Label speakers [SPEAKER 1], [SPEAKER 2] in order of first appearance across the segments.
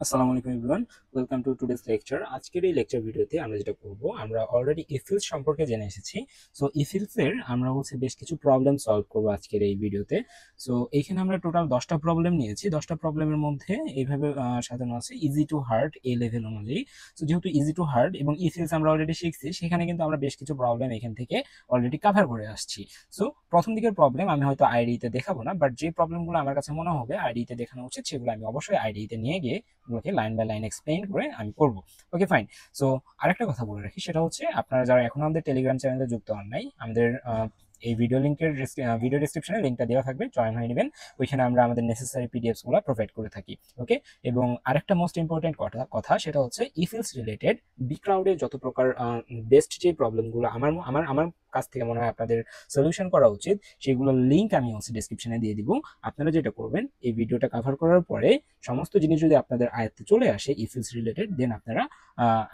[SPEAKER 1] আসসালামু আলাইকুম everyone, welcome to today's lecture. আজকের এই লেকচার ভিডিওতে আমরা যেটা করব, আমরা অলরেডি ইফিলস সম্পর্কে জেনে এসেছি। সো ইফিলসের আমরা হচ্ছে বেশ কিছু প্রবলেম সলভ করব আজকের এই ভিডিওতে। সো এইখানে আমরা টোটাল 10টা প্রবলেম নিয়েছি। 10টা প্রবলেমের মধ্যে এইভাবে সাজানো আছে ইজি টু হার্ড এই লেভেল অনুযায়ী। সো যেহেতু ইজি টু হার্ড এবং ইফিলস আমরা অলরেডি শিখছি, সেখানে কিন্তু আমরা বেশ কিছু প্রবলেম এখান থেকে অলরেডি কভার করে আসছি। সো প্রথম দিকের প্রবলেম আমি হয়তো আইডিতে দেখাবো না, বাট যে প্রবলেমগুলো আমার কাছে মনে হবে আইডিতে দেখানো উচিত, সেগুলো আমি অবশ্যই আইডিতে নিয়ে গিয়ে ওকে লাইন বাই লাইন এক্সপ্লেইন করে আমি করব। Okay fine. সো আরেকটা কথা বলে রাখি, সেটা হচ্ছে আপনারা যারা এখনো আমাদের টেলিগ্রাম চ্যানেলে যুক্ত হন নাই, আমাদের এই ভিডিও ডিসক্রিপশনে লিঙ্কটা দেওয়া থাকবে, জয়েন হয়ে নেবেন। ওইখানে আমরা আমাদের নেসেসারি পিডিএফস গুলো প্রোভাইড করে থাকি। ওকে। এবং আরেকটা মোস্ট ইম্পর্টেন্ট কথা সেটা হচ্ছে ইফিলস রিলেটেড বি ক্লাউডে যত প্রকার বেস্ট যে প্রবলেমগুলো আমার আমার আমার কাছ থেকে মনে হয় আপনাদের সলিউশন করা উচিত, সেগুলোর লিঙ্ক আমি হচ্ছে ডিসক্রিপশনে দিয়ে দিব। আপনারা যেটা করবেন, এই ভিডিওটা কভার করার পরে সমস্ত জিনিস যদি আপনাদের আয়ত্তে চলে আসে ইফিলস রিলেটেড, দেন আপনারা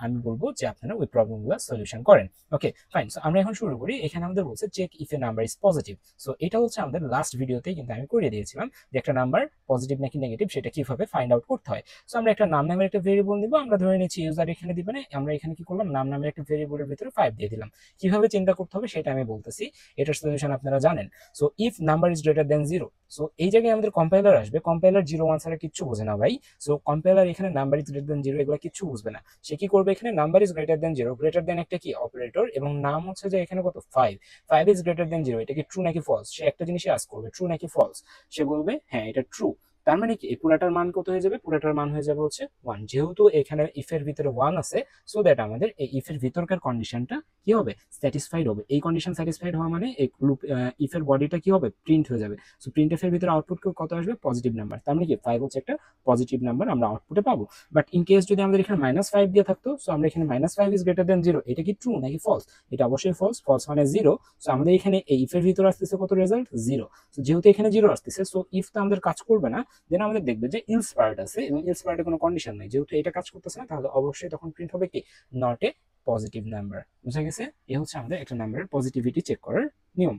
[SPEAKER 1] আমি বলবো যে আপনারা ওই প্রবলেমগুলো সলিউশন করেন। Okay fine. সো আমরা এখন শুরু করি। এখানে আমাদের বলছে check if a number is positive. So এটা হচ্ছে আমাদের লাস্ট ভিডিওতে কিন্তু আমি করিয়ে দিয়েছিলাম যে একটা নাম্বার পজিটিভ নাকি নেগেটিভ সেটা কিভাবে ফাইন্ড আউট করতে হয়। সো আমরা একটা নাম নামের একটা ভেরিয়েবল দিব, আমরা ধরে নিচ্ছি ইউজার এখানে দিবেন, আমরা এখানে কি করলাম, নাম নামের একটা ভেরিয়েবলের ভিতরে 5 দিয়ে দিলাম। কিভাবে চিন্তা করতে হবে সেটা আমি বলতেছি, এটার সলিউশন আপনারা জানেন। So if number is greater than 0, so এই জায়গায় আমাদের কম্পাইলার আসবে, কম্পাইলার 0 1 ছাড়া কিচ্ছু বোঝে না ভাই। সো কম্পাইলার এখানে নাম্বার ইজ গ্রেটার দেন 0 এগুলো কিচ্ছু বুঝবে না। সে কি করবে, এখানে number is greater than 0, greater than একটা কি অপারেটর, এবং নাম হচ্ছে যে এখানে কত 5, 5 ইজ গ্রেটার দেন 0, এটা কি ট্রু নাকি ফলস, সে একটা জিনিসই আস্ক করবে, ট্রু নাকি ফলস। সে বলবে হ্যাঁ এটা ট্রু। তার মানে কি এই পুরাটার মান কত হয়ে যাবে, পুরাটার মান হয়ে যাবে হচ্ছে 1। যেহেতু এখানে ইফের ভিতরে 1 আছে, সো দ্যাট আমাদের এই ইফের ভিতরকার কন্ডিশনটা কি হবে, স্যাটিসফাইড হবে। এই কন্ডিশন স্যাটিসফাইড হওয়া মানে এই লুপ ইফের বডিটা কি হবে, প্রিন্ট হয়ে যাবে। সো প্রিন্টএফ এর ভিতরে আউটপুট কত আসবে, পজিটিভ নাম্বার। তার মানে কি 5 হচ্ছে একটা পজিটিভ নাম্বার, আমরা আউটপুটে পাবো। বাট ইন কেস যদি আমাদের এখানে -5 দিয়ে থাকতো, সো আমরা এখানে -5 ইজ গ্রেটার দেন 0, এটা কি ট্রু নাকি ফলস, এটা অবশ্যই ফলস, ফলস মানে 0। সো আমাদের এখানে এই ইফের ভিতরে আসতেছে কত রেজাল্ট, 0। সো যেহেতু এখানে 0 আসতেছে, সো ইফ তো আমাদের কাজ করবে না, দেন আমাদের দেখবে যে ইলস পার্ট আছে, এবং ইলস পার্টে কোনো কন্ডিশন নাই, যেহেতু এটা কাজ করতেছে না, তাহলে অবশ্যই তখন প্রিন্ট হবে কি, নট এ পজিটিভ নাম্বার। বুঝা গেছে? এ হচ্ছে আমাদের একটা নাম্বারের পজিটিভিটি চেক করার নিয়ম।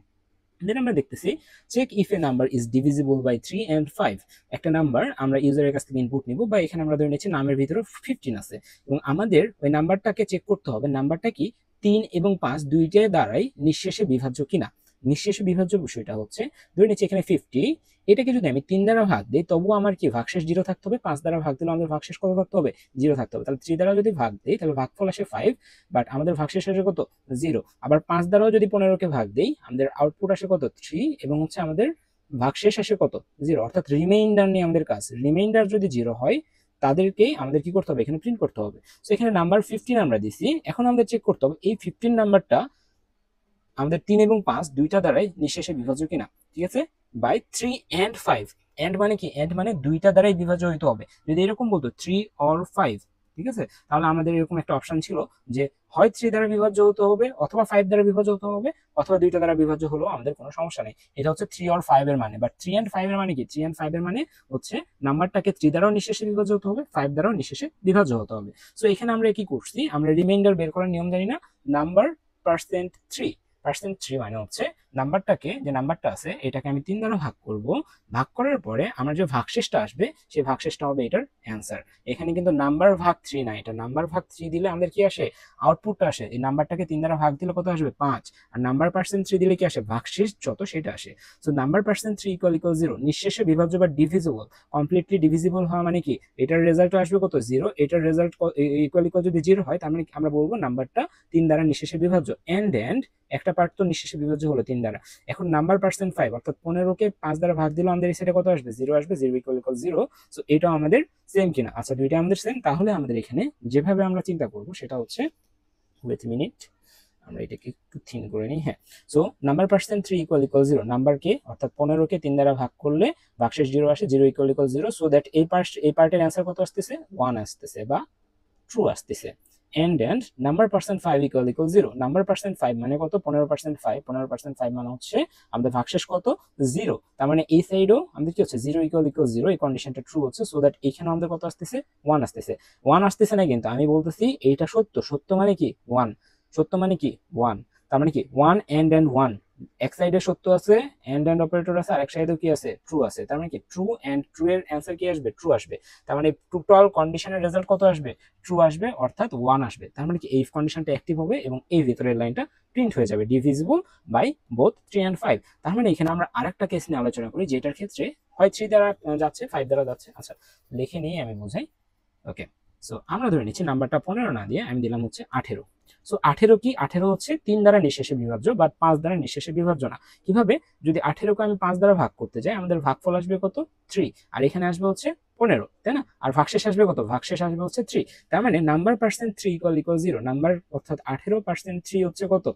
[SPEAKER 1] দেন আমরা দেখতেছি check if a number is divisible by 3 and 5। একটা নাম্বার আমরা ইউজারের কাছ থেকে ইনপুট নিব, বা এখানে আমরা ধরে নিচ্ছি নামের ভিতরে 15 আছে, এবং আমাদের ওই নাম্বারটাকে চেক করতে হবে নাম্বারটা কি 3 এবং 5 দুইটার দ্বারাই নিঃশেষে বিভাজ্য কিনা। নিঃশেষে বিভাজ্য বিষয়টা হচ্ছে, ধরে নিচ্ছি এখানে 50, এটাকে যদি আমি 3 দ্বারা ভাগ দিই, তবুও আমার কি ভাগশেষ 0 থাকতে হবে। 5 দ্বারা ভাগ দিলে আমাদের ভাগশেষ কত থাকতে হবে, 0 থাকতে হবে। তাহলে 3 দ্বারা যদি ভাগ দিই, তাহলে ভাগফল আসে 5, বাট আমাদের ভাগশেষ আসে কত, 0। আবার 5 দ্বারাও যদি 15কে ভাগ দিই, আমাদের আউটপুট আসে কত, 3, এবং হচ্ছে আমাদের ভাগশেষ আসে কত, 0। অর্থাৎ রিমাইন্ডার নিয়ে আমাদের কাজ, রিমাইন্ডার যদি 0 হয়, তাদেরকেই আমাদের কি করতে হবে, এখানে প্রিন্ট করতে হবে। তো এখানে নাম্বার 15 আমরা দিছি, এখন আমাদের চেক করতে হবে এই 15 নাম্বারটা আমাদের 3 এবং 5 দুইটা দ্বারাই নিঃশেষে বিভাজ্য কিনা। ঠিক আছে, বাই 3 and 5। এন্ড মানে কি, এন্ড মানে দুইটা দ্বারাই বিভাজ্য হইতে হবে। যদি এরকম বলতো 3 or 5, ঠিক আছে, তাহলে আমাদের এরকম একটা অপশন ছিল যে হয় 3 দ্বারা বিভাজ্য হতে হবে, অথবা 5 দ্বারা বিভাজ্য হতে হবে, অথবা দুইটা দ্বারা বিভাজ্য হলেও আমাদের কোনো সমস্যা নেই। এটা হচ্ছে 3 or 5 এর মানে। বাট 3 and 5 এর মানে কি, 3 and 5 এর মানে হচ্ছে নাম্বারটাকে 3 দ্বারাও নিঃশেষে বিভাজ্য হতে হবে, 5 দ্বারাও নিঃশেষে বিভাজ্য হতে হবে। সো এখানে আমরা কি করছি, আমরা রিমাইন্ডার বের করার নিয়ম জানি না, নাম্বার %3 মানে হচ্ছে নাম্বারটাকে, যে নাম্বারটা আছে এটাকে আমি 3 দ্বারা ভাগ করব, ভাগ করার পরে আমার যে ভাগশেষটা আসবে, সেই ভাগশেষটা হবে এটার অ্যান্সার। এখানে কিন্তু নাম্বার ভাগ 3 না, এটা নাম্বার ভাগ 3 দিলে আমাদের কি আসে, আউটপুটটা আসে। এই নাম্বারটাকে 3 দ্বারা ভাগ দিলে কত আসবে, 5। আর নাম্বার %3 দিলে কি আসে, ভাগশেষ যত সেটা আসে। সো নাম্বার %3 = 0, নিঃশেষে বিভাজ্য বা ডিভিজিবল। কমপ্লিটলি ডিভিজিবল হওয়া মানে কি, এটার রেজাল্ট আসবে কত, 0। এটার রেজাল্ট ইকুয়াল যদি 0 হয়, তার মানে আমরা বলবো নাম্বারটা 3 দ্বারা নিঃশেষে বিভাজ্য। এন্ড একটা পার্ট তো নিঃশেষে বিভাজ্য হলো 3 দ্বারা। এখন নাম্বার %5, অর্থাৎ 15কে 5 দ্বারা ভাগ দিলে আমাদের এই সাইডে কত আসবে, 0 আসবে। 0 = 0। সো এটাও আমাদের সেম কিনা, আচ্ছা দুইটা আমাদের সেম। তাহলে আমাদের এখানে যেভাবে আমরা চিন্তা করব সেটা হচ্ছে, ওয়েট মিনিট, আমরা এটাকে একটু থিন করে নিই। হ্যাঁ, সো নাম্বার %3 = 0, নাম্বারকে অর্থাৎ 15কে 3 দ্বারা ভাগ করলে ভাগশেষ 0 আসে, 0 = 0। সো দ্যাট এই পার্টের অ্যান্সার কত আসতেছে, 1 আসতেছে বা ট্রু আসতেছে। এন্ড নাম্বার %5 = 0, নাম্বার %5 মানে কত, 15%, 15% মানে হচ্ছে আমাদের ভাগশেষ কত, 0। তার মানে এই সাইডও আমাদের কি হচ্ছে, 0 = 0, এই কন্ডিশনটা ট্রু হচ্ছে। সো দ্যাট এখানে আমাদের কত আসতেছে, 1 আসতেছে। 1 আসতেছে না, কিন্তু আমি বলতেছি এইটা সত্য। সত্য মানে কি 1, সত্য মানে কি 1। তার মানে কি 1 and 1 এক সাইডে সত্য আছে, এন্ড অপারেটর আছে, আর এক সাইডেও কি আছে, ট্রু আছে। তার মানে কি ট্রু এন্ড ট্রু এর অ্যান্সার কি আসবে, ট্রু আসবে। তার মানে টোটাল কন্ডিশনের রেজাল্ট কত আসবে, ট্রু আসবে, অর্থাৎ 1 আসবে। তার মানে কি এই কন্ডিশনটা অ্যাক্টিভ হবে এবং এই ভিতরের লাইনটা প্রিন্ট হয়ে যাবে, ডিভিজিবল বাই বোথ 3 and 5। তার মানে এখানে আমরা আরেকটা কেস নিয়ে আলোচনা করি, যেটার ক্ষেত্রে হয় 3 দ্বারা যাচ্ছে, 5 দ্বারা যাচ্ছে। আচ্ছা লিখে নিয়ে আমি বোঝাই। ওকে, সো আমরা ধরে নিচ্ছি নাম্বারটা 15 না দিয়ে আমি দিলাম হচ্ছে 18। সো 18 কি, 18 হচ্ছে 3 দ্বারা নিঃশেষে বিভাজ্য, বাট 5 দ্বারা নিঃশেষে বিভাজ্য না। কিভাবে, যদি 18 কে আমি 5 দ্বারা ভাগ করতে যাই, আমাদের ভাগফল আসবে কত, 3, আর এখানে আসবে হচ্ছে 15, তাই না? আর ভাগশেষ আসবে কত, ভাগশেষ আসবে হচ্ছে 3। তার মানে নাম্বার পার্সেন্ট 3 ইকুয়াল 0। নাম্বার অর্থাৎ 18% 3 হচ্ছে কত,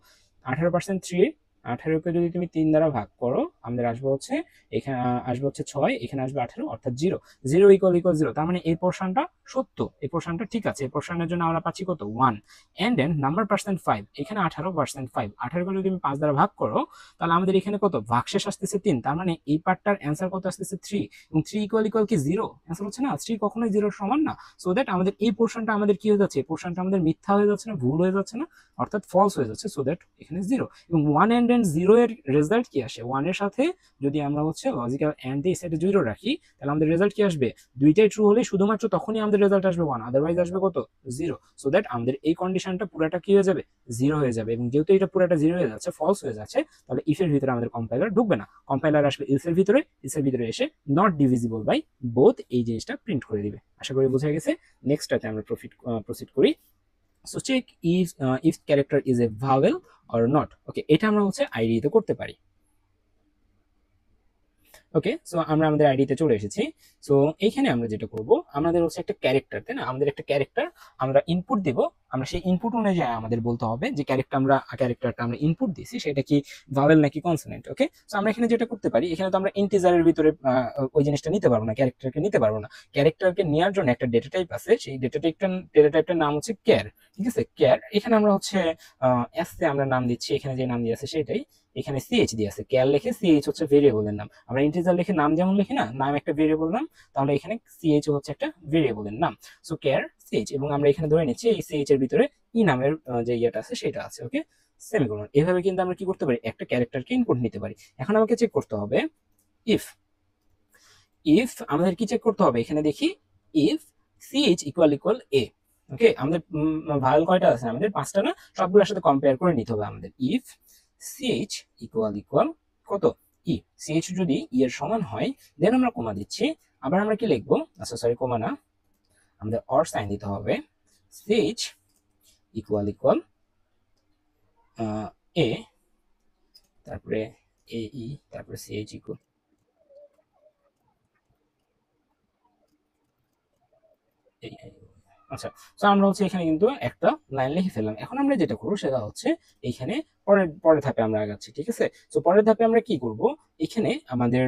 [SPEAKER 1] 18% 3, 18 কে যদি তুমি 3 দ্বারা ভাগ করো, আমাদের আসবে হচ্ছে, এখানে আসবে হচ্ছে 6, এখানে আসবে 18, অর্থাৎ 0। 0 ইকুয়াল 0। তার মানে এই পোর্শনটা সত্য, এই পোর্শনটা ঠিক আছে, এই পোর্শনের জন্য আমরা পাচ্ছি কত, 1। এন্ড দেন নাম্বার পার্সেন্ট 5, এখানে 18% 5, 18কে যদি তুমি 5 দ্বারা ভাগ করো, তাহলে আমাদের এখানে কত, ভাগশেষ আসতেছে 3। তার মানে এই পার্টটার অ্যান্সার কত আসতেছে, 3। এবং 3 ইকুয়াল কি 0, অ্যান্সার হচ্ছে না, 3 কখনোই 0 সমান না। সো দ্যাট আমাদের এই পোর্শনটা আমাদের কি হয়ে যাচ্ছে, এই পোর্শনটা আমাদের মিথ্যা হয়ে যাচ্ছে না, ভুল হয়ে যাচ্ছে না, অর্থাৎ ফলস হয়ে যাচ্ছে। সো দ্যাট এখানে 0। এবং 1 এন্ড 0 এর রেজাল্ট কি আসে, 1 এর সাথে যদি আমরা হচ্ছে লজিক্যাল এন্ড দিয়ে সাইডে 0 রাখি, তাহলে আমাদের রেজাল্ট কি আসবে, দুইটাই ট্রু হলে শুধুমাত্র তখনই আমাদের রেজাল্ট আসবে 1, আদারওয়াইজ আসবে কত, 0। সো দ্যাট আমাদের এই কন্ডিশনটা পুরোটা কি হয়ে যাবে, 0 হয়ে যাবে। এবং যেহেতু এটা পুরোটা 0 হয়ে যাচ্ছে, ফলস হয়ে যাচ্ছে, তাহলে ইফ এর ভিতরে আমাদের কম্পাইলার ঢুকবে না, কম্পাইলার আসবে ইলস এর ভিতরে, ইলস এর ভিতরে এসে নট ডিভিজিবল বাই বোথ এই জিনিসটা প্রিন্ট করে দিবে। আশা করি বোঝা গেছে। নেক্সটটাতে আমরা প্রসিড করি। So check if character is a vowel or not. Okay, এটা আমরা হচ্ছে আইডি তে করতে পারি। ওকে, সো আমরা আমাদের আইডিতে চলে এসেছি। সো এইখানে আমরা যেটা করব, আমাদের হচ্ছে একটা ক্যারেক্টার, তাই না? আমাদের একটা ক্যারেক্টার আমরা ইনপুট দিব, আমরা সেই ইনপুট অনুযায়ী আমাদের বলতে হবে যে ক্যারেক্টারটা আমরা ইনপুট দিছি সেটা কি ভাওয়েল নাকি কনসোনেন্ট। ওকে, সো আমরা এখানে যেটা করতে পারি, এখানে তো আমরা ইন্টিজারের ভিতরে ওই জিনিসটা নিতে পারবো না, ক্যারেক্টারকে নিতে পারবো না। ক্যারেক্টারকে নেওয়ার জন্য একটা ডেটা টাইপ আছে, সেই ডেটা টাইপটার নাম হচ্ছে ক্যার। ঠিক আছে, ক্যার। এখানে আমরা হচ্ছে এস তে আমরা নাম দিচ্ছি, এখানে যে নাম দিয়ে আছে সেটাই, এখানে সিএইচ দিয়ে আছে, ক্যার লিখে, সিএইচ হচ্ছে ভেরিয়েবলের নাম। আমরা ইন্টিজার লিখে নাম যেমন লিখি না, নাম একটা ভেরিয়েবল নাম, তাহলে এখানে সিএইচ হচ্ছে একটা ভেরিয়েবলের নাম। সো ক্যার সিএইচ, এবং আমরা এখানে ধরে নিচ্ছি এই সিএইচ এর ভিতরে ই নামের যে ইয়েটা আছে সেটা আছে। ওকে, সেমিকোলন। এভাবে কিন্তু আমরা কি করতে পারি, একটা ক্যারেক্টারকে ইনপুট নিতে পারি। এখন আমাকে চেক করতে হবে ইফ আমাদের কি চেক করতে হবে, এখানে দেখি ইফ সিএইচ ইকুয়াল এ। ওকে, আমাদের ভাওয়েল কয়টা আছে, আমাদের 5টা না, সবগুলোর সাথে কম্পেয়ার করে নিতে হবে আমাদের। ইফ সিএইচ ইকুয়াল কত, ই। সিএইচ যদি ই এর সমান হয়, দেন আমরা কমা দিচ্ছি। আবার আমরা কি লিখবো, আচ্ছা সরি, কমা না, আমাদের অর সাইন দিতে হবে। সিএইচ ইকুয়াল এ, তারপরে এ ই, তারপরে সিএইচ ইকুয়াল, আচ্ছা। তো আমরা হচ্ছে এখানে কিন্তু একটা লাইন লিখে ফেললাম। এখন আমরা যেটা করবো সেটা হচ্ছে এইখানে পরের ধাপে আমরা আগাচ্ছি। ঠিক আছে, তো পরের ধাপে আমরা কি করব, এখানে আমাদের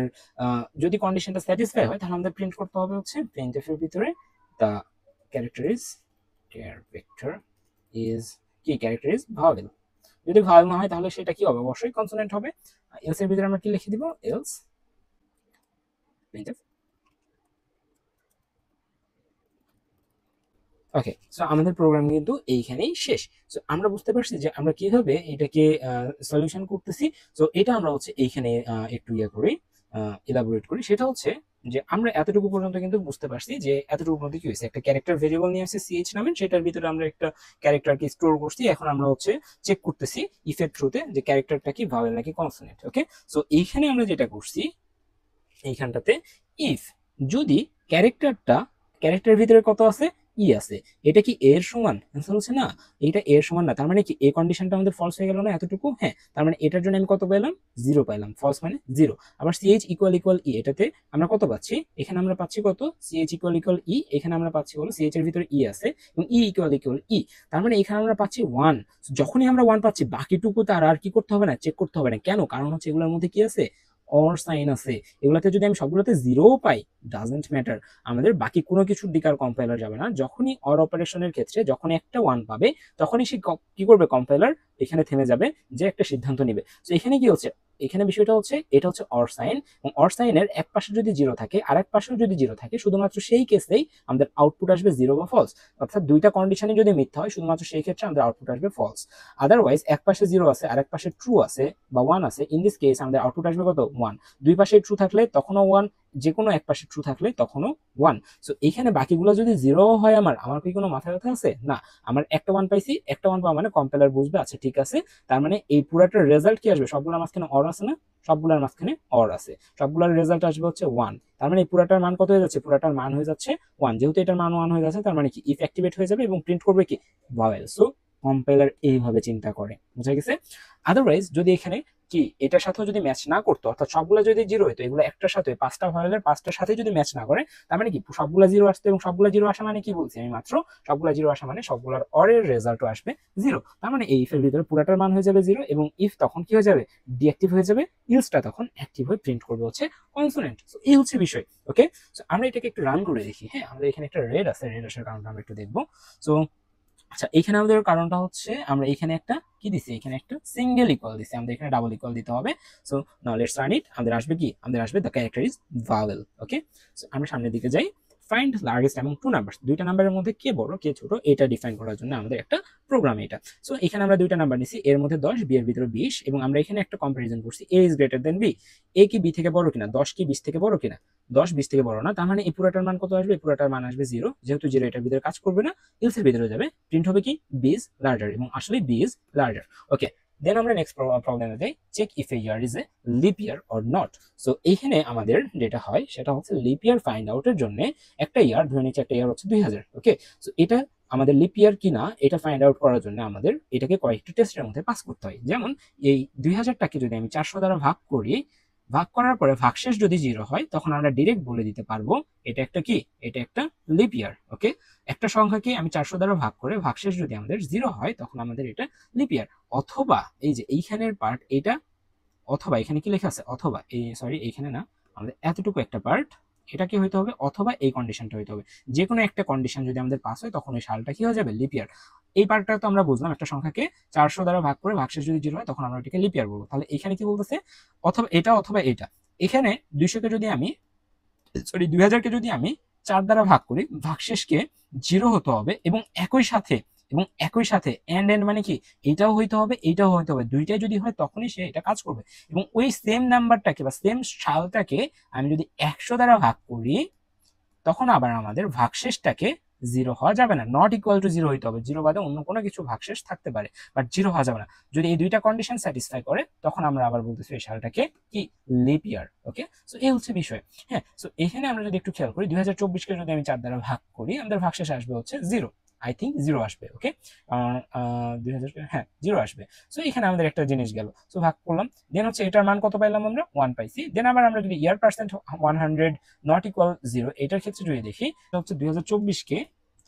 [SPEAKER 1] যদি কন্ডিশনটা স্যাটিসফাই হয়, তাহলে আমাদের প্রিন্ট করতে হবে হচ্ছে প্রিন্টএফ এর ভিতরে দা ক্যারেক্টার ইজ ভাওয়েল। যদি ভাওয়েল না হয় তাহলে সেটা কি হবে, অবশ্যই কনসোনেন্ট হবে। এলস এর ভিতরে আমরা কি লিখে দিব, এলস প্রিন্টএফ। ওকে, সো আমাদের প্রোগ্রাম কিন্তু এইখানেই শেষ। সো আমরা বুঝতে পারছি যে আমরা কিভাবে এটাকে সলিউশন করতেছি। সো এটা আমরা হচ্ছে এইখানে একটু করি, এলাবোরেট করি। সেটা হচ্ছে যে আমরা এতটুকু পর্যন্ত কিন্তু বুঝতে পারছি যে এতটুকু পর্যন্ত কি হয়েছে, একটা ক্যারেক্টার ভেরিয়েবল নিয়ে আসছে সিএইচ নামে, সেটার ভিতরে আমরা একটা ক্যারেক্টারকে স্টোর করছি। এখন আমরা হচ্ছে চেক করতেছি ইফের থ্রুতে যে ক্যারেক্টারটা কি ভাওয়েল নাকি কনসোনেন্ট। ওকে, সো এইখানে আমরা যেটা করছি, এইখানটাতে ইফ যদি ক্যারেক্টার ভিতরে কত আছে, ই আছে, এটা কি এর সমান, অ্যান্সার হচ্ছে না, এটা এর সমান না। তার মানে কি এই কন্ডিশনটা আমাদের ফলস হয়ে গেল না এতটুকু, হ্যাঁ। তার মানে এটার জন্য আমি কত পেলাম, 0 পাইলাম, ফলস মানে 0। আবার সিএইচ ইকুয়াল ই, এটাতে আমরা কত পাচ্ছি, এখানে আমরা পাচ্ছি কত, সিএইচ ইকুয়াল ই, এখানে আমরা পাচ্ছি হলো সিএইচ এর ভিতরে ই আছে এবং ই ইকুয়াল ই, তার মানে এখানে আমরা পাচ্ছি 1। যখনই আমরা 1 পাচ্ছি, বাকিটুকু তার আর কি করতে হবে না, চেক করতে হবে না। কেন, কারণ হচ্ছে এগুলোর মধ্যে কি আছে, অর সাইন আছে। এগুলাতে যদি আমি সবগুলোতে 0 পাই, ডাজন্ট ম্যাটার, আমাদের বাকি কোনো কিছুর দিকে আর কম্পাইলার যাবে না। যখনই অর অপারেশনের ক্ষেত্রে যখন একটা 1 পাবে, তখনই সে কি করবে, কম্পাইলার এখানে থেমে যাবে, যে একটা সিদ্ধান্ত নিবে। তো এখানে কি হচ্ছে, এখানে বিষয়টা হচ্ছে এটা হচ্ছে অর সাইন, এবং অর সাইনের এক পাশে যদি জিরো থাকে আর এক পাশেও যদি জিরো থাকে, শুধুমাত্র সেই কেসেই আমাদের আউটপুট আসবে জিরো বা ফলস। অর্থাৎ দুইটা কন্ডিশনই যদি মিথ্যা হয়, শুধুমাত্র সেই ক্ষেত্রে আমাদের আউটপুট আসবে ফলস। আদারওয়াইজ এক পাশে জিরো আছে আর এক পাশে ট্রু আছে বা ওয়ান আছে, ইন দিস কেস আমাদের আউটপুট আসবে কত? ওয়ান। দুই পাশে ট্রু থাকলে তখনও ওয়ান, যে কোনো এক পাশে ট্রু থাকলে তখনও ওয়ান। সো এখানে বাকিগুলো যদি জিরো হয়, আমার কি কোনো মাথা ব্যথা আছে? না, আমার একটা ওয়ান পাইছি, একটা ওয়ান পাওয়া মানে কম্পাইলার বুঝবে আচ্ছা ঠিক আছে, তার মানে এই পুরাটার রেজাল্ট কি আসবে? সবগুলোর মাঝখানে অর আছে না, সবগুলোর মাঝখানে অর আছে, সবগুলোর রেজাল্ট আসবে হচ্ছে ওয়ান। তার মানে এই পুরাটার মান কত হয়ে যাচ্ছে? পুরাটার মান হয়ে যাচ্ছে ওয়ান। যেহেতু এটার মান ওয়ান হয়ে যাচ্ছে, তার মানে কি ইফ অ্যাক্টিভেট হয়ে যাবে এবং প্রিন্ট করবে কি? ভাওয়েল। সো কম্পাইলার এইভাবে চিন্তা করে, বুঝা গেছে? আদারওয়াইজ যদি এখানে কি এটার সাথেও যদি ম্যাচ না করতো, অর্থাৎ সবগুলো যদি জিরো হইতো, এগুলো একটার সাথে পাঁচটা ভাওয়েলের পাঁচটার সাথে যদি ম্যাচ না করে, তার মানে কি সবগুলা জিরো আসতো, এবং সবগুলা জিরো আসা মানে কি বলছি আমি মাত্র, সবগুলা জিরো আসা মানে সবগুলার অরের রেজাল্টও আসবে জিরো। তার মানে এই ইফের ভিতরে পুরাটার মান হয়ে যাবে জিরো, এবং ইফ তখন কি হয়ে যাবে? ডিঅ্যাক্টিভ হয়ে যাবে, ইলসটা তখন অ্যাক্টিভ হয়ে প্রিন্ট করবে হচ্ছে কনসোনেন্ট। সো এই হচ্ছে বিষয়। ওকে, সো আমরা এটাকে একটু রান করে দেখি। হ্যাঁ, আমাদের এখানে একটা রেড আছে, রেড আসার কারণটা আমরা একটু দেখবো। সো আচ্ছা, এখানে আমাদের কারণটা হচ্ছে আমরা এখানে একটা কি দিছি, এখানে একটা সিঙ্গেল ইকুয়াল দিছি, আমাদের এখানে ডাবল ইকুয়াল দিতে হবে। So now let's run it. আমাদের আসবে কি? আমাদের আসবে the character is vowel. Okay, so আমরা সামনের দিকে যাই। Find largest among two numbers, দুইটা নাম্বারের মধ্যে কে বড় কে ছোট এটা ডিফাইন করার জন্য আমাদের একটা প্রোগ্রাম এটা। সো এখানে আমরা দুইটা নাম্বার নিছি, এর মধ্যে 10, বি এর ভিতরে 20, এবং আমরা এখানে একটা কম্পারিজন করছি, এ ইজ গ্রেটার দেন বি। এ কি বি থেকে বড় কিনা, 10 কি 20 থেকে বড় কিনা? 10 20 থেকে বড় না, তার মানে এই পুরোটার মান কত আসবে? এই পুরোটার মান আসবে জিরো। যেহেতু জিরো এটার ভিতরে কাজ করবে না, এলসের ভিতরে যাবে, প্রিন্ট হবে কি? বি ইজ লার্জার, এবং আসলে B is larger. Okay, then আমরা নেক্সট প্রবলেমে যাই, check if a year is a leap year or not. So এইখানে আমাদের যেটা হয় সেটা হচ্ছে লিপ ইয়ার ফাইন্ড আউটের জন্য একটা ইয়ার ধরে নিচ্ছে, একটা ইয়ার হচ্ছে 2000। ওকে, সো এটা আমাদের লিপ ইয়ার কিনা এটা ফাইন্ড আউট করার জন্য আমাদের এটাকে কয়েকটি টেস্টের মধ্যে পাস করতে হয়। যেমন এই 2000টাকে যদি আমি 400 দ্বারা ভাগ করি, ভাগ করার পরে ভাগশেষ যদি জিরো হয়, তখন আমরা ডিরেক্ট বলে দিতে পারবো এটা একটা কি? এটা একটা লিপ ইয়ার। ওকে, একটা সংখ্যাকে আমি 400 দ্বারা ভাগ করে ভাগশেষ যদি আমাদের জিরো হয়, তখন আমাদের এটা লিপ ইয়ার। অথবা এই যে এইখানের পার্ট এটা, অথবা এখানে কি লেখা আছে? অথবা এই সরি এইখানে না, আমাদের এতটুকু একটা পার্ট, এটা কি হইতে হবে? অথবা এই কন্ডিশনটা হইতে হবে। যে কোনো একটা কন্ডিশন যদি আমাদের পাস হয়, তখন ওই সালটা কি হয়ে যাবে? লিপ ইয়ার। এই পার্টটা তো আমরা বুঝলাম, একটা সংখ্যাকে 400 দ্বারা ভাগ করে ভাগশেষ যদি জিরো হয়, তখন আমরা এটাকে লিপ ইয়ার বলবো। তাহলে এখানে কি বলতেছে? অথবা এটা অথবা এটা। এখানে 200কে যদি আমি সরি 2000কে যদি আমি 4 দ্বারা ভাগ করি, ভাগশেষকে জিরো হতে হবে, এবং একই সাথে এন্ড মানে কি? এটাও হইতে হবে, এটাও হইতে হবে, দুইটাই যদি হয় তখনই সে এটা কাজ করবে। এবং ওই সেম নাম্বারটাকে বা সেম সালটাকে আমি যদি 100 দ্বারা ভাগ করি, তখন আবার আমাদের ভাগশেষটাকে জিরো হওয়া যাবে না, নট ইকুয়াল টু জিরো হইতে হবে। জিরো বাদে অন্য কোনো কিছু ভাগশেষ থাকতে পারে, বাট জিরো হওয়া যাবে না। যদি এই দুইটা কন্ডিশন স্যাটিসফাই করে, তখন আমরা আবার বলতেছি এই সালটাকে কি? লিপ ইয়ার। ওকে, সো এই হচ্ছে বিষয়। হ্যাঁ, সো এখানে আমরা যদি একটু খেয়াল করি, 2024কে যদি আমি 4 দ্বারা ভাগ করি, আমাদের ভাগশেষ আসবে হচ্ছে জিরো। আই থিঙ্ক জিরো আসবে। ওকে, 2000, হ্যাঁ জিরো আসবে। সো এখানে আমাদের একটা জিনিস গেল। সো ভাগ করলাম, দেন হচ্ছে এটার মান কত পাইলাম আমরা? 1 পাইছি। দেন আবার আমরা যদি ইয়ার পার্সেন্ট 100 নট ইকুয়াল জিরো, এটার ক্ষেত্রে যদি দেখি, হচ্ছে 2024কে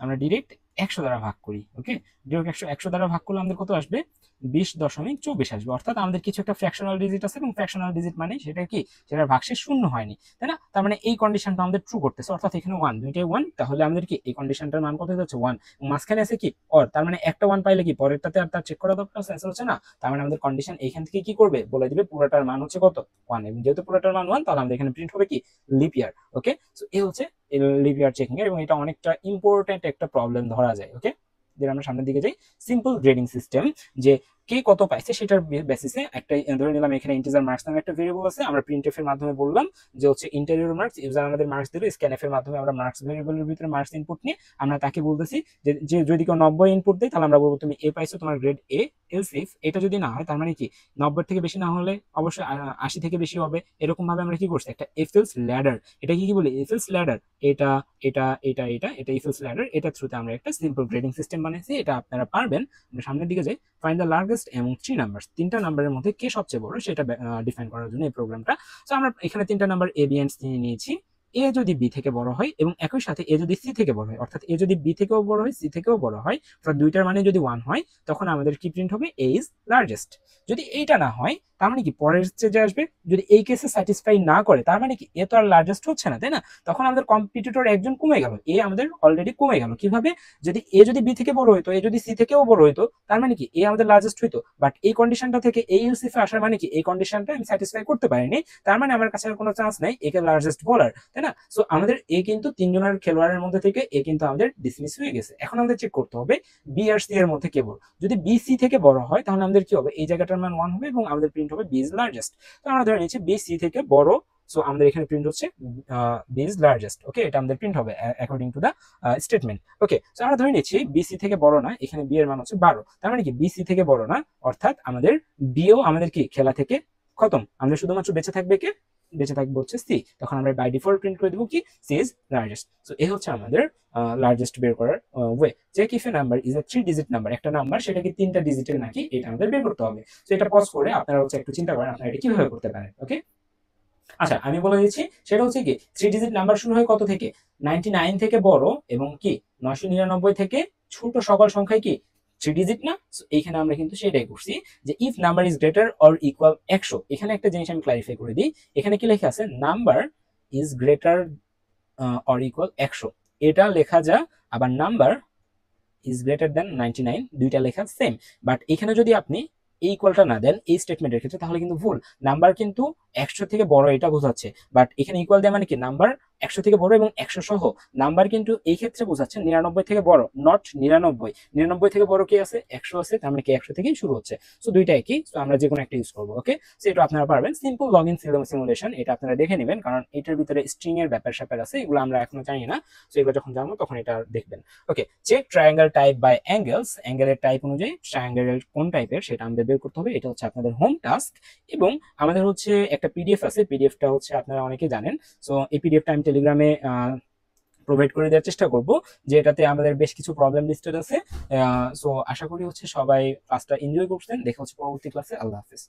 [SPEAKER 1] আমরা ডিরেক্ট 100 দ্বারা ভাগ করি। ওকে, ডিরেক্ট 100 দ্বারা ভাগ করলে আমাদের কত আসবে? 20.24 আসবে। অর্থাৎ আমাদের কিছু একটা ফ্র্যাকশনাল ডিজিট আছে, এবং ফ্র্যাকশনাল ডিজিট মানে সেটা কি? সেটার ভাগশেষ শূন্য হয়নি, তাই না? তার মানে এই কন্ডিশনটা আমাদের ট্রু করতেছে, অর্থাৎ এখানে 1, দুইটাই 1, তাহলে আমাদের কি এই কন্ডিশনটার মান কত হচ্ছে? 1। মাঝখানে আছে কি? অর, তার মানে একটা 1 পাইলে কি পরেরটাতে আর তার চেক করা দরকার সেন্স হচ্ছে না। তার মানে আমাদের কন্ডিশন এইখান থেকে কি করবে? বলে দিবে পুরোটার মান হচ্ছে কত? 1। এবং যেহেতু পুরোটার মান 1, তাহলে আমাদের এখানে প্রিন্ট হবে কি? লিপ ইয়ার। ওকে, সো এই হচ্ছে লিপ ইয়ার চেকিং এর, এবং এটা অনেকটা ইম্পর্টেন্ট একটা প্রবলেম ধরা যায়। ওকে, আমরা সামনের দিকে যাই। সিম্পল গ্রেডিং সিস্টেম, যে কে কত পাইছে সেটার বেসিসে একটা ধরে নিলাম এখানে ইন্টিজার মার্কস নামে একটা ভেরিয়েবল আছে, আমরা প্রিন্টএফ এর মাধ্যমে বললাম যে হচ্ছে ইন্টেরিয়র মার্কস, ইউজার আমাদের মার্কস দিল, স্ক্যানএফ এর মাধ্যমে আমরা মার্কস ভেরিয়েবলের ভিতরে মার্কস ইনপুট নিয়ে আমরা তাকে বলতেছি যে যদি কেউ 90 ইনপুট দেয়, তাহলে আমরা বলবো তুমি এ পাইছো, তোমার গ্রেড এ। এলস ইফ এটা যদি না হয়, তার মানে কি 90 থেকে বেশি না হলে অবশ্যই 80 থেকে বেশি হবে। এরকম ভাবে আমরা কি করছি? একটা এফএলস ল্যাডার, এটা কি বলি? এফএলস ল্যাডার, এটা এটা এটা এটা এটা এফএলস ল্যাডার, এটা থ্রুতে আমরা একটা সিম্পল গ্রেডিং সিস্টেম বানাইছি। এটা আপনারা পারবেন। আমরা সামনের দিকে যাই। Find the largest among 3 numbers, তিনটা নাম্বারের মধ্যে কে সবচেয়ে বড় সেটা ডিফাইন করার জন্য এই প্রোগ্রামটা। সো আমরা এখানে তিনটা number A B and C নিয়েছি। এ যদি বি থেকে বড় হয়, এবং একই সাথে এ যদি সি থেকে বড় হয়, অর্থাৎ এ যদি বি থেকেও বড় হয়, সি থেকেও বড় হয়, অর্থাৎ দুইটার মানে যদি 1 হয়, তখন আমাদের কি প্রিন্ট হবে? এ ইজ লার্জেস্ট। যদি এইটা না হয়, তার মানে কি পরের স্টেজে আসবে, যদি এই কেসে স্যাটিসফাই না করে তার মানে কি এ তো আর লার্জেস্ট হচ্ছে না, তাই না? তখন আমাদের কম্পিটিটর একজন কমে গেল, এ আমাদের অলরেডি কমে গেল। কিভাবে? যদি এ যদি বি থেকে বড় হইতো, এ যদি সি থেকেও বড় হইতো, তার মানে কি এ আমাদের লার্জেস্ট হইতো। বাট এই কন্ডিশনটা থেকে এই ইউসিফে আসার মানে কি এই কন্ডিশনটা আমি স্যাটিসফাই করতে পারিনি, তার মানে আমার কাছে আর কোনো চান্স নাই একে লার্জেস্ট বলার, তাই না? সো আমাদের এ কিন্তু তিনজনের খেলোয়াড়ের মধ্যে থেকে এ কিন্তু আমাদের ডিসমিস হয়ে গেছে। এখন আমাদের চেক করতে হবে বি আর সি এর মধ্যে কে বড়। যদি বি সি থেকে বড় হয় তাহলে আমাদের কি হবে, এই জায়গাটার মান 1 হবে এবং আমাদের প্রিন্ট হবে বি ইজ লার্জেস্ট। তো আমরা ধরে নিচ্ছি বি সি থেকে বড়, সো আমাদের এখানে প্রিন্ট হচ্ছে বি ইজ লার্জেস্ট। ওকে, এটা আমাদের প্রিন্ট হবে according to the statement. Okay, so আমরা ধরে নিচ্ছি বিসি থেকে বড় না, এখানে বি এর মান হচ্ছে 12, তার মানে কি বিসি থেকে বড় না, অর্থাৎ আমাদের বিও আমাদের কি খেলা থেকে খতম। আমাদের শুধুমাত্র বেঁচে থাকবে কে, বেঁচে থাকবে হচ্ছে সি। তখন আমরা বাই ডিফল্ট প্রিন্ট করে দেবো কি সি ইজ লার্জেস্ট। সো এই হচ্ছে আমাদের লার্জেস্ট বের করার way. Check if a number is a 3 digit number, একটা নাম্বার সেটা কি 3টা ডিজিটের নাকি, এটা আমাদের বের করতে হবে। সো এটা পজ করে আপনারা হচ্ছে একটু চিন্তা করেন আপনারা এটা কিভাবে করতে পারেন। ওকে, আচ্ছা আমি বলে দিচ্ছি, সেটা হচ্ছে কি 3 ডিজিট নাম্বার শুরু হয় কত থেকে, 99 থেকে বড় এবং কি 999 থেকে ছোট সকল সংখ্যায় কি 3 ডিজিট না। সো এইখানে আমরা কিন্তু সেটাই করছি যে if number is greater or equal 100। এখানে একটা জিনিস আমি ক্লারিফাই করে দিই, এখানে কি লেখা আছে number is greater or equal 100, এটা লেখা যা, আবার নাম্বার ইজ গ্রেটার দেন 99 দুইটা লেখা সেম। বাট এখানে যদি আপনি এই ইকুয়ালটা না দেন এই স্টেটমেন্টের ক্ষেত্রে তাহলে কিন্তু ভুল। নাম্বার কিন্তু 100 থেকে বড় এটা বোঝাচ্ছে, বাট এখানে ইকুয়াল দেওয়া মানে কি নাম্বার 100 থেকে বড় এবং 100 সহ। নাম্বার কিন্তু এই ক্ষেত্রে বোঝাচ্ছে 99 থেকে বড়, নট 99। 99 থেকে বড় কি আছে, 100 আছে, তার মানে কি 100 থেকেই শুরু হচ্ছে। সো দুইটা একই, সো আমরা যে কোনো একটা ইউজ করবো। ওকে, সো এটা আপনারা পারবেন। সিম্পল লগ ইন সিমুলেশন, এটা আপনারা দেখে নেবেন, কারণ এটার ভিতরে স্ট্রিং এর ব্যাপার স্যাপার আছে, এগুলো আমরা এখনো জানি না। সো এগুলো যখন জানবো তখন এটা দেখবেন। Okay, check triangle type by angles, অ্যাঙ্গেলের টাইপ অনুযায়ী ট্রায়াঙ্গেল কোন টাইপের সেটা আমাদের বের করতে হবে। এটা হচ্ছে আপনাদের হোম টাস্ক। এবং আমাদের হচ্ছে একটা পিডিএফ আছে, পিডিএফটা হচ্ছে আপনারা অনেকে জানেন। সো এই পিডিএফটা আমি টেলিগ্রামে প্রোভাইড করে দেওয়ার চেষ্টা করব, যে এটাতে আমাদের বেশ কিছু প্রবলেম লিস্টেড আছে। সো আশা করি হচ্ছে সবাই ক্লাসটা এনজয় করছেন। দেখা হচ্ছে পরবর্তী ক্লাসে। আল্লাহ হাফেজ।